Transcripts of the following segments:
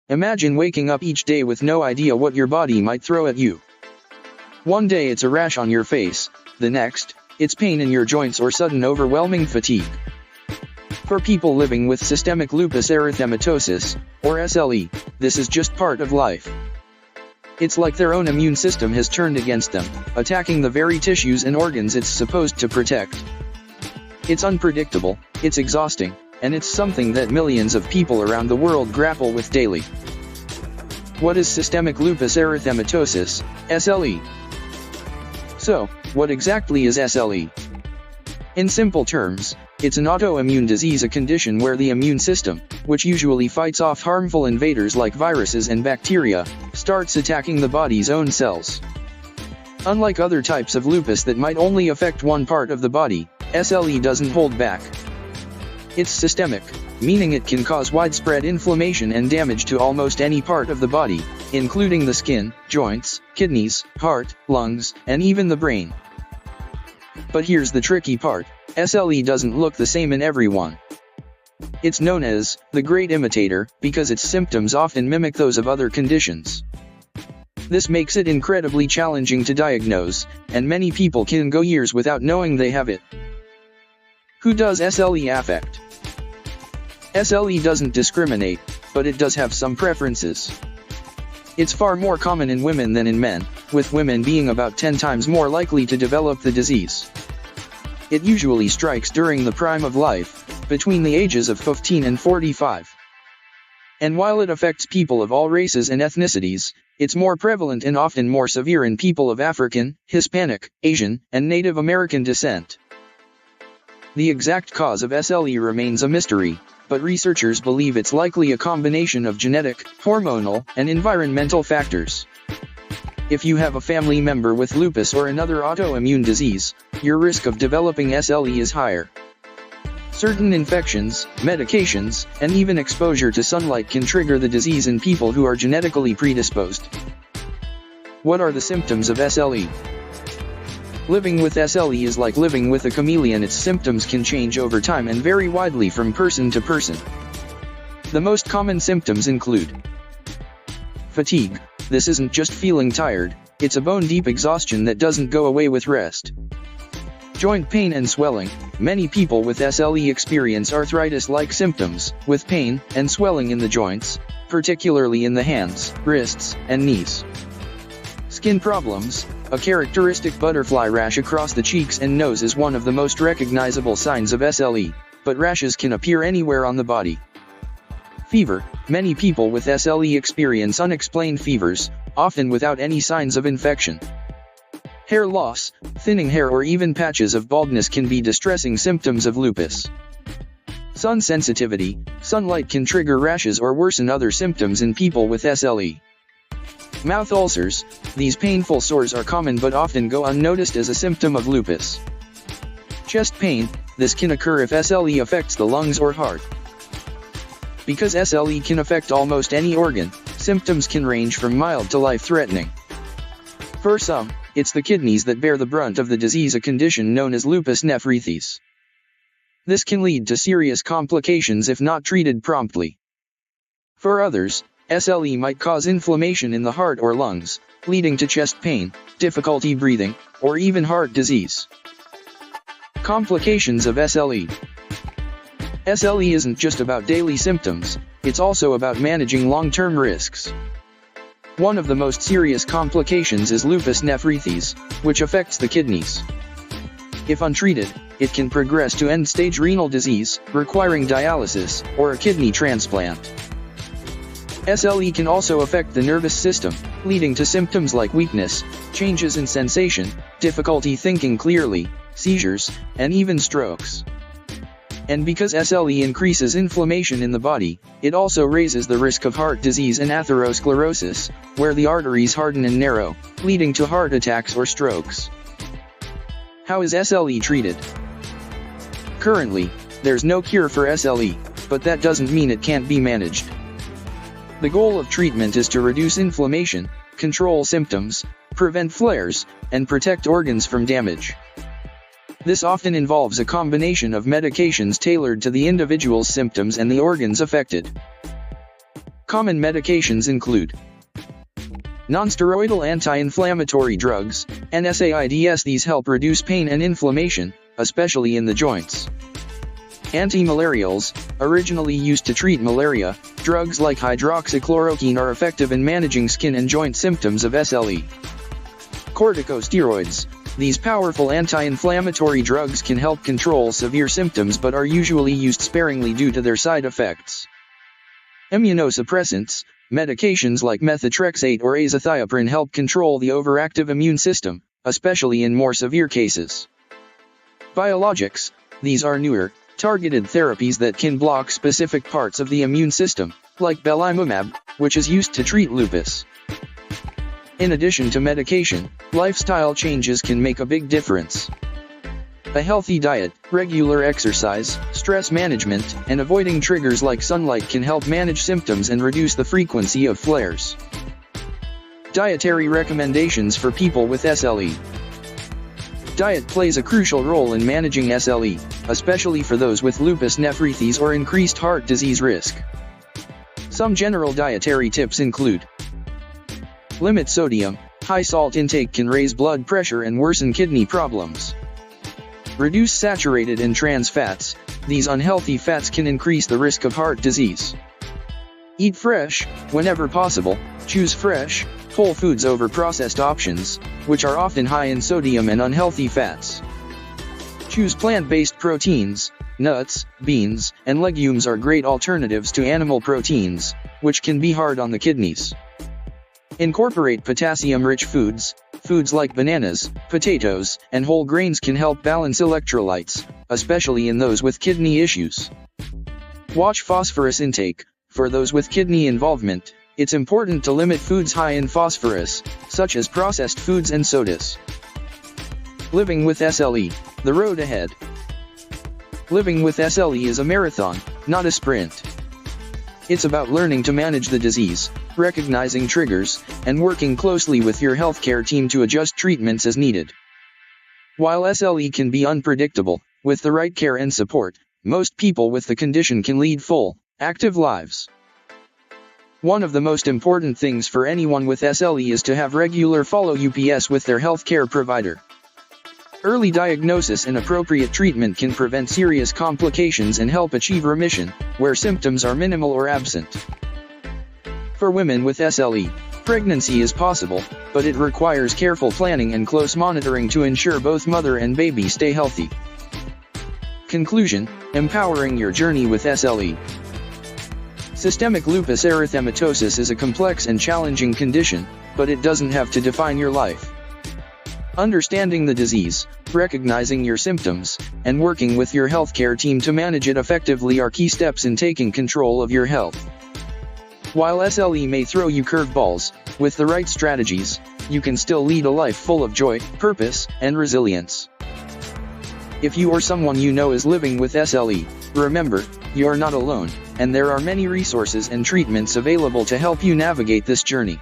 Imagine waking up each day with no idea what your body might throw at you. One day it's a rash on your face, the next, it's pain in your joints or sudden overwhelming fatigue. For people living with systemic lupus erythematosus, or SLE, this is just part of life. It's like their own immune system has turned against them, attacking the very tissues and organs it's supposed to protect. It's unpredictable, it's exhausting, and it's something that millions of people around the world grapple with daily. What is systemic lupus erythematosus, SLE? So, what exactly is SLE? In simple terms, it's an autoimmune disease, a condition where the immune system, which usually fights off harmful invaders like viruses and bacteria, starts attacking the body's own cells. Unlike other types of lupus that might only affect one part of the body, SLE doesn't hold back. It's systemic, meaning it can cause widespread inflammation and damage to almost any part of the body, including the skin, joints, kidneys, heart, lungs, and even the brain. But here's the tricky part, SLE doesn't look the same in everyone. It's known as the great imitator because its symptoms often mimic those of other conditions. This makes it incredibly challenging to diagnose, and many people can go years without knowing they have it. Who does SLE affect? SLE doesn't discriminate, but it does have some preferences. It's far more common in women than in men, with women being about 10 times more likely to develop the disease. It usually strikes during the prime of life, between the ages of 15 and 45. And while it affects people of all races and ethnicities, it's more prevalent and often more severe in people of African, Hispanic, Asian, and Native American descent. The exact cause of SLE remains a mystery, but researchers believe it's likely a combination of genetic, hormonal, and environmental factors. If you have a family member with lupus or another autoimmune disease, your risk of developing SLE is higher. Certain infections, medications, and even exposure to sunlight can trigger the disease in people who are genetically predisposed. What are the symptoms of SLE? Living with SLE is like living with a chameleon. Its symptoms can change over time and vary widely from person to person. The most common symptoms include fatigue. This isn't just feeling tired, it's a bone-deep exhaustion that doesn't go away with rest. Joint pain and swelling. Many people with SLE experience arthritis-like symptoms, with pain and swelling in the joints, particularly in the hands, wrists, and knees. Skin problems. A characteristic butterfly rash across the cheeks and nose is one of the most recognizable signs of SLE, but rashes can appear anywhere on the body. Fever. Many people with SLE experience unexplained fevers, often without any signs of infection. Hair loss, thinning hair or even patches of baldness can be distressing symptoms of lupus. Sun sensitivity. Sunlight can trigger rashes or worsen other symptoms in people with SLE. Mouth ulcers. These painful sores are common but often go unnoticed as a symptom of lupus. Chest pain. This can occur if SLE affects the lungs or heart. Because SLE can affect almost any organ, symptoms can range from mild to life-threatening. For some, it's the kidneys that bear the brunt of the disease, a condition known as lupus nephritis. This can lead to serious complications if not treated promptly. For others, SLE might cause inflammation in the heart or lungs, leading to chest pain, difficulty breathing, or even heart disease. Complications of SLE. SLE isn't just about daily symptoms, it's also about managing long-term risks. One of the most serious complications is lupus nephritis, which affects the kidneys. If untreated, it can progress to end-stage renal disease, requiring dialysis, or a kidney transplant. SLE can also affect the nervous system, leading to symptoms like weakness, changes in sensation, difficulty thinking clearly, seizures, and even strokes. And because SLE increases inflammation in the body, it also raises the risk of heart disease and atherosclerosis, where the arteries harden and narrow, leading to heart attacks or strokes. How is SLE treated? Currently, there's no cure for SLE, but that doesn't mean it can't be managed. The goal of treatment is to reduce inflammation, control symptoms, prevent flares, and protect organs from damage. This often involves a combination of medications tailored to the individual's symptoms and the organs affected. Common medications include nonsteroidal anti-inflammatory drugs, NSAIDs. These help reduce pain and inflammation, especially in the joints. Antimalarials, originally used to treat malaria, drugs like hydroxychloroquine are effective in managing skin and joint symptoms of SLE. Corticosteroids, these powerful anti-inflammatory drugs can help control severe symptoms but are usually used sparingly due to their side effects. Immunosuppressants, medications like methotrexate or azathioprine help control the overactive immune system, especially in more severe cases. Biologics, these are newer, targeted therapies that can block specific parts of the immune system, like belimumab, which is used to treat lupus. In addition to medication, lifestyle changes can make a big difference. A healthy diet, regular exercise, stress management, and avoiding triggers like sunlight can help manage symptoms and reduce the frequency of flares. Dietary recommendations for people with SLE. Diet plays a crucial role in managing SLE, especially for those with lupus nephritis or increased heart disease risk. Some general dietary tips include: limit sodium. High salt intake can raise blood pressure and worsen kidney problems. Reduce saturated and trans fats. These unhealthy fats can increase the risk of heart disease. Eat fresh, whenever possible. Choose fresh, whole foods over processed options, which are often high in sodium and unhealthy fats. Choose plant-based proteins. Nuts, beans, and legumes are great alternatives to animal proteins, which can be hard on the kidneys. Incorporate potassium-rich foods. Foods like bananas, potatoes, and whole grains can help balance electrolytes, especially in those with kidney issues. Watch phosphorus intake. For those with kidney involvement, it's important to limit foods high in phosphorus, such as processed foods and sodas. Living with SLE, the road ahead. Living with SLE is a marathon, not a sprint. It's about learning to manage the disease, recognizing triggers, and working closely with your healthcare team to adjust treatments as needed. While SLE can be unpredictable, with the right care and support, most people with the condition can lead full, active lives. One of the most important things for anyone with SLE is to have regular follow-ups with their healthcare provider. Early diagnosis and appropriate treatment can prevent serious complications and help achieve remission, where symptoms are minimal or absent. For women with SLE, pregnancy is possible, but it requires careful planning and close monitoring to ensure both mother and baby stay healthy. Conclusion: empowering your journey with SLE. Systemic lupus erythematosus is a complex and challenging condition, but it doesn't have to define your life. Understanding the disease, recognizing your symptoms, and working with your healthcare team to manage it effectively are key steps in taking control of your health. While SLE may throw you curveballs, with the right strategies, you can still lead a life full of joy, purpose, and resilience. If you or someone you know is living with SLE, remember, you're not alone, and there are many resources and treatments available to help you navigate this journey.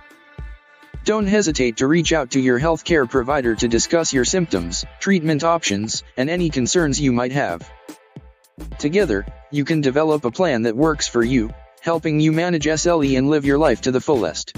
Don't hesitate to reach out to your healthcare provider to discuss your symptoms, treatment options, and any concerns you might have. Together, you can develop a plan that works for you, helping you manage SLE and live your life to the fullest.